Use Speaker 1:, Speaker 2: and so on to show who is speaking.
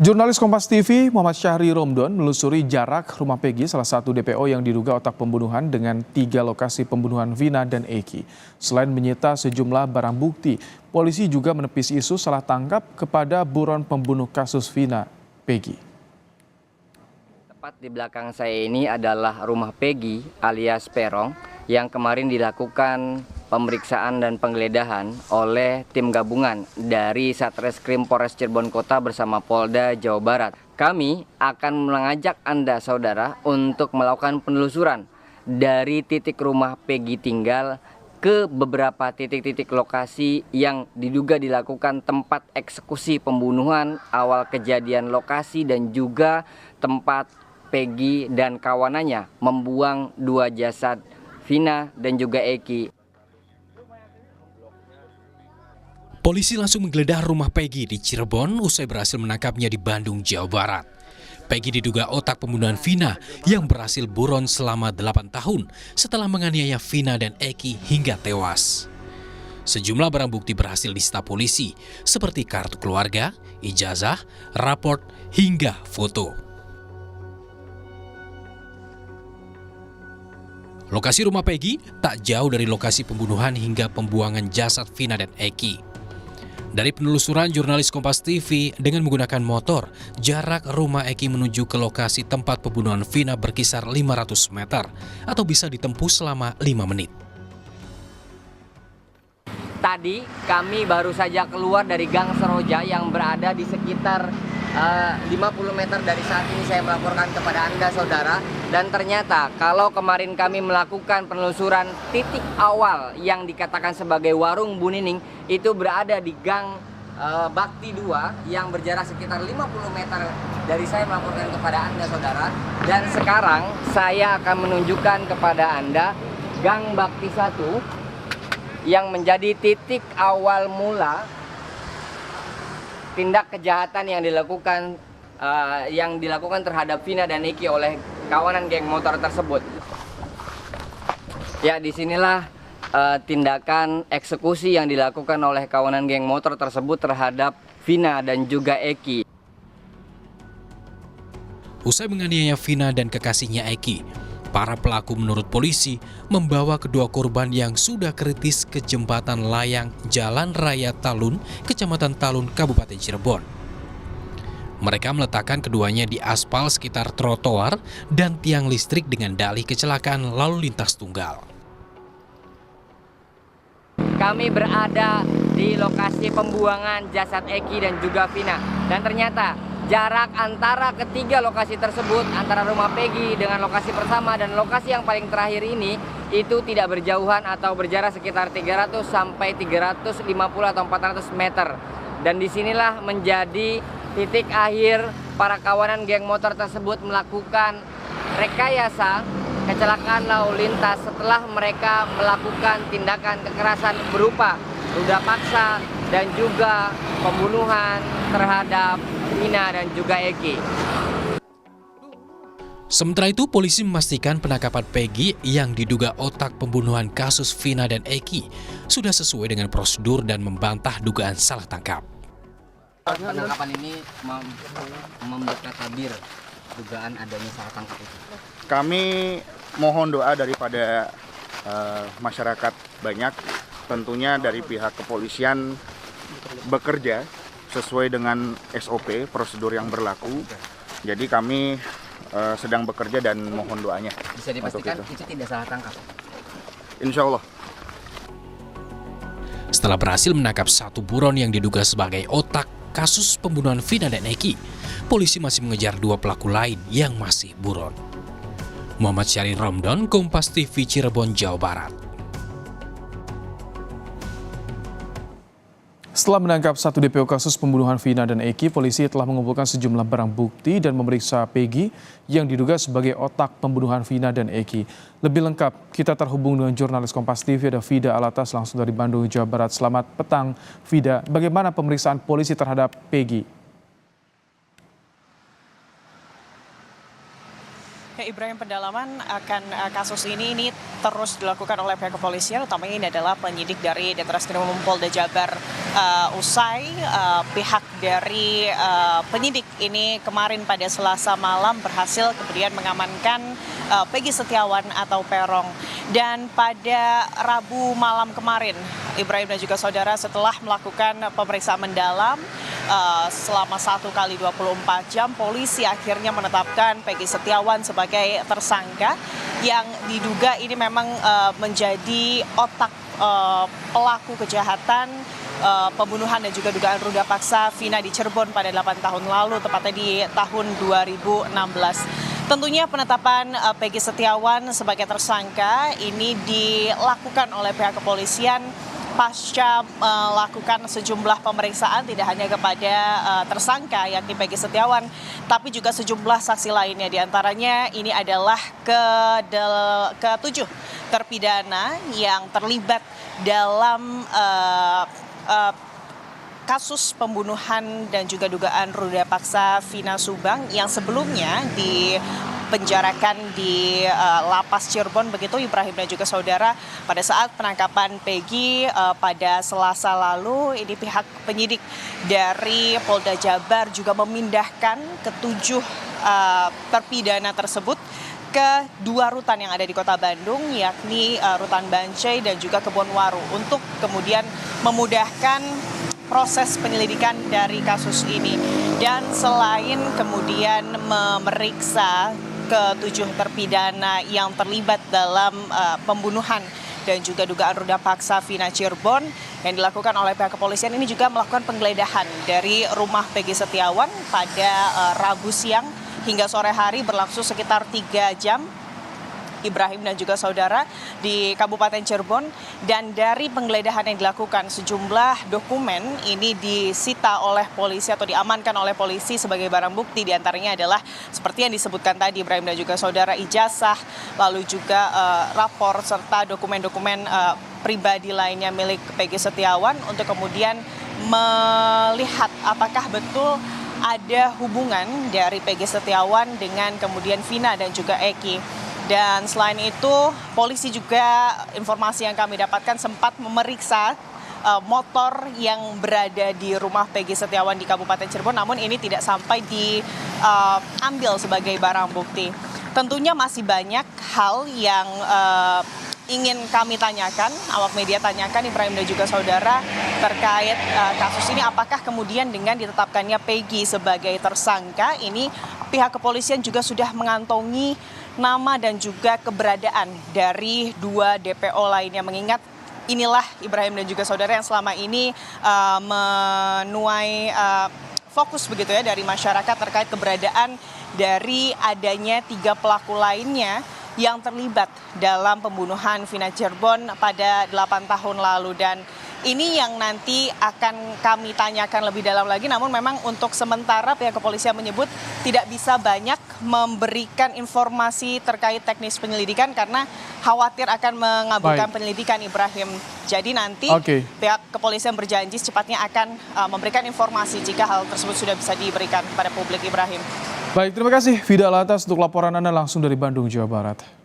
Speaker 1: Jurnalis Kompas TV Muhammad Syahri Romdon menelusuri jarak rumah Peggy, salah satu DPO yang diduga otak pembunuhan dengan 3 lokasi pembunuhan Vina dan Eki. Selain menyita sejumlah barang bukti, polisi juga menepis isu salah tangkap kepada buron pembunuh kasus Vina, Peggy.
Speaker 2: Tepat di belakang saya ini adalah rumah Peggy alias Peron yang kemarin dilakukan pemeriksaan dan penggeledahan oleh tim gabungan dari Satreskrim Polres Cirebon Kota bersama Polda Jawa Barat. Kami akan mengajak Anda saudara untuk melakukan penelusuran dari titik rumah Peggy tinggal ke beberapa titik-titik lokasi yang diduga dilakukan tempat eksekusi pembunuhan, awal kejadian lokasi dan juga tempat Peggy dan kawanannya membuang 2 jasad Vina dan juga Eki.
Speaker 3: Polisi langsung menggeledah rumah Peggy di Cirebon usai berhasil menangkapnya di Bandung, Jawa Barat. Peggy diduga otak pembunuhan Vina yang berhasil buron selama 8 tahun setelah menganiaya Vina dan Eki hingga tewas. Sejumlah barang bukti berhasil disita polisi seperti kartu keluarga, ijazah, raport, hingga foto. Lokasi rumah Peggy tak jauh dari lokasi pembunuhan hingga pembuangan jasad Vina dan Eki. Dari penelusuran jurnalis Kompas TV dengan menggunakan motor, jarak rumah Eki menuju ke lokasi tempat pembunuhan Vina berkisar 500 meter atau bisa ditempuh selama 5 menit.
Speaker 2: Tadi kami baru saja keluar dari Gang Seroja yang berada di sekitar 50 meter dari saat ini saya melaporkan kepada Anda saudara. Dan ternyata kalau kemarin kami melakukan penelusuran titik awal yang dikatakan sebagai warung Bu Nining itu berada di Gang Bakti 2 yang berjarak sekitar 50 meter dari saya melaporkan kepada Anda saudara. Dan sekarang saya akan menunjukkan kepada Anda Gang Bakti 1 yang menjadi titik awal mula tindak kejahatan yang dilakukan terhadap Vina dan Eki oleh kawanan geng motor tersebut. Ya, disinilah tindakan eksekusi yang dilakukan oleh kawanan geng motor tersebut terhadap Vina dan juga Eki.
Speaker 3: Usai menganiaya Vina dan kekasihnya Eki, para pelaku menurut polisi membawa kedua korban yang sudah kritis ke jembatan layang Jalan Raya Talun, Kecamatan Talun, Kabupaten Cirebon. Mereka meletakkan keduanya di aspal sekitar trotoar dan tiang listrik dengan dalih kecelakaan lalu lintas tunggal.
Speaker 2: Kami berada di lokasi pembuangan jasad Eki dan juga Vina. Dan ternyata jarak antara ketiga lokasi tersebut, antara rumah Peggy dengan lokasi pertama dan lokasi yang paling terakhir ini, itu tidak berjauhan atau berjarak sekitar 300 sampai 350 atau 400 meter. Dan disinilah menjadi titik akhir para kawanan geng motor tersebut melakukan rekayasa kecelakaan lalu lintas setelah mereka melakukan tindakan kekerasan berupa ruda paksa dan juga pembunuhan terhadap Vina dan juga Eki.
Speaker 3: Sementara itu, polisi memastikan penangkapan Peggy yang diduga otak pembunuhan kasus Vina dan Eki sudah sesuai dengan prosedur dan membantah dugaan salah tangkap.
Speaker 2: Penangkapan ini membuka tabir dugaan adanya salah tangkap itu.
Speaker 4: Kami mohon doa daripada masyarakat banyak, tentunya dari pihak kepolisian bekerja sesuai dengan SOP, prosedur yang berlaku. Jadi kami sedang bekerja dan mohon doanya.
Speaker 2: Bisa dipastikan itu tidak salah tangkap?
Speaker 4: Insya Allah.
Speaker 3: Setelah berhasil menangkap satu buron yang diduga sebagai otak kasus pembunuhan Vina dan Eki, polisi masih mengejar 2 pelaku lain yang masih buron. Muhammad Syahri Romdon, Kompas TV, Cirebon, Jawa Barat.
Speaker 1: Setelah menangkap satu DPO kasus pembunuhan Vina dan Eki, polisi telah mengumpulkan sejumlah barang bukti dan memeriksa Peggy yang diduga sebagai otak pembunuhan Vina dan Eki. Lebih lengkap, kita terhubung dengan jurnalis Kompas TV, ada Vida Alatas langsung dari Bandung, Jawa Barat. Selamat petang, Vida. Bagaimana pemeriksaan polisi terhadap Peggy?
Speaker 5: Ya, Ibrahim, pendalaman akan kasus ini terus dilakukan oleh pihak kepolisian, utamanya ini adalah penyidik dari Ditreskrim Polda Jabar. Usai pihak dari penyidik ini kemarin pada Selasa malam berhasil kemudian mengamankan Peggy Setiawan atau Peron. Dan pada Rabu malam kemarin, Ibrahim dan juga saudara, setelah melakukan pemeriksaan mendalam selama 1 kali 24 jam, polisi akhirnya menetapkan Peggy Setiawan sebagai tersangka yang diduga ini memang menjadi otak pelaku kejahatan pembunuhan dan juga dugaan ruda paksa Vina di Cirebon pada 8 tahun lalu, tepatnya di tahun 2016. Tentunya penetapan Peggy Setiawan sebagai tersangka ini dilakukan oleh pihak kepolisian pasca melakukan sejumlah pemeriksaan tidak hanya kepada tersangka yakni Peggy Setiawan, tapi juga sejumlah saksi lainnya. Di antaranya ini adalah ke-7 terpidana yang terlibat dalam kasus pembunuhan dan juga dugaan ruda paksa Vina Subang yang sebelumnya dipenjarakan di Lapas Cirebon, begitu Ibrahim dan juga saudara. Pada saat penangkapan Peggy pada Selasa lalu, ini pihak penyidik dari Polda Jabar juga memindahkan ke-7 terpidana tersebut ke 2 rutan yang ada di Kota Bandung, yakni Rutan Bancai dan juga Kebonwaru, untuk kemudian memudahkan proses penyelidikan dari kasus ini. Dan selain kemudian memeriksa ke-7 terpidana yang terlibat dalam pembunuhan dan juga dugaan ruda paksa Vina Cirebon yang dilakukan oleh pihak kepolisian, ini juga melakukan penggeledahan dari rumah Peggy Setiawan pada Rabu siang hingga sore hari, berlangsung sekitar 3 jam, Ibrahim dan juga saudara, di Kabupaten Cirebon. Dan dari penggeledahan yang dilakukan, sejumlah dokumen ini disita oleh polisi atau diamankan oleh polisi sebagai barang bukti. Di antaranya adalah seperti yang disebutkan tadi Ibrahim dan juga saudara, ijazah, lalu juga rapor serta dokumen-dokumen pribadi lainnya milik Peggy Setiawan, untuk kemudian melihat apakah betul ada hubungan dari Peggy Setiawan dengan kemudian Vina dan juga Eki. Dan selain itu, polisi juga, informasi yang kami dapatkan, sempat memeriksa motor yang berada di rumah Peggy Setiawan di Kabupaten Cirebon, namun ini tidak sampai diambil sebagai barang bukti. Tentunya masih banyak hal yang ingin kami tanyakan, awak media tanyakan, Ibrahim dan juga saudara, terkait kasus ini. Apakah kemudian dengan ditetapkannya Peggy sebagai tersangka ini, pihak kepolisian juga sudah mengantongi nama dan juga keberadaan dari 2 DPO lainnya, mengingat inilah Ibrahim dan juga saudara yang selama ini menuai fokus begitu ya dari masyarakat terkait keberadaan dari adanya 3 pelaku lainnya yang terlibat dalam pembunuhan Vina Cirebon pada 8 tahun lalu. Dan ini yang nanti akan kami tanyakan lebih dalam lagi, namun memang untuk sementara pihak kepolisian menyebut tidak bisa banyak memberikan informasi terkait teknis penyelidikan karena khawatir akan mengabulkan penyelidikan, Ibrahim. Jadi nanti pihak kepolisian berjanji secepatnya akan memberikan informasi jika hal tersebut sudah bisa diberikan kepada publik, Ibrahim.
Speaker 1: Baik, terima kasih Vida Alatas untuk laporan Anda langsung dari Bandung, Jawa Barat.